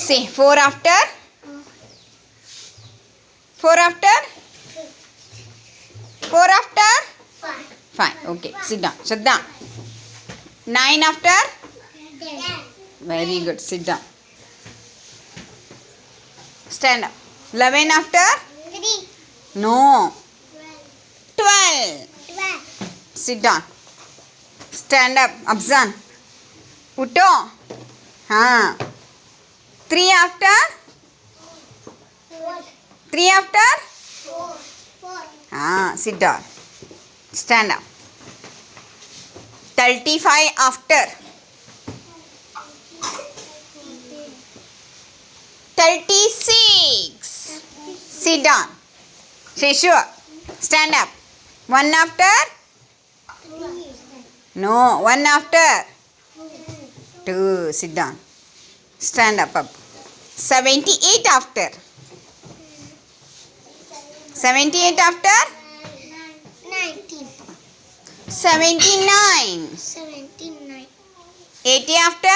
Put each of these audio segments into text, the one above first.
Say 4 after. 4 after. 4 after. 5. Okay. Sit down. Sit down. 9 after. Very good. Sit down. Stand up. 11 after. No. 12. Sit down. Stand up. Abzan. Utto. हाँ. 3 after. 3 after. हाँ. Sit down. Stand up. 35 after. 36. Sit down. Say sure. Stand up. 1 after. No. 1 after. 2. Sit down. Stand up. 78 after. 78 after. 79. 80 after.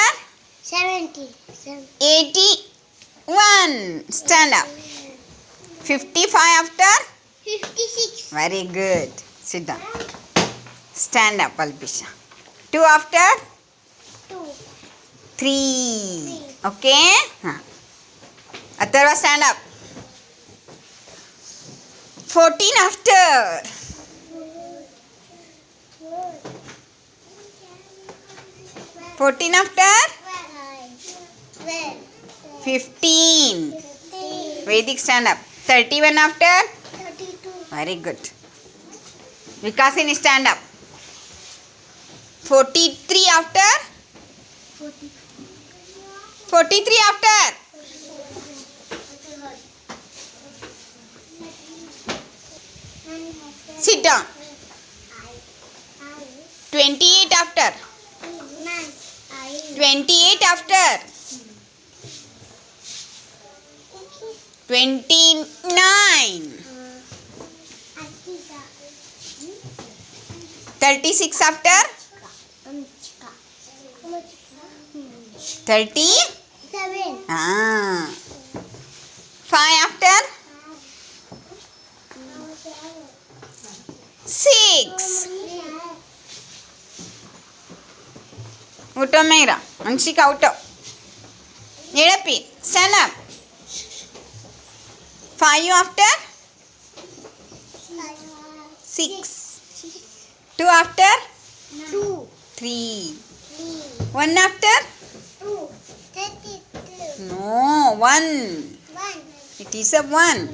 81. Stand up. 55 after. 56. Very good. Sit down. Stand up, Alpisha. 2 after. 2. 3. Okay? Atharva, stand up. 14 after. 14 after. 15. Vedic, stand up. 31 after. 32. Very good. Vikasini, stand up. 43 after. 43 after. Sit down. 28 after. 28 after. 29. 36 after. 30. 5 after. 6. Utto Meira. Anshika Utto. Nirapi. Stand up. 5 after. 6. 2 after. 2. 3. 1 after. 2. 32. No. 1. 1. It is a 1.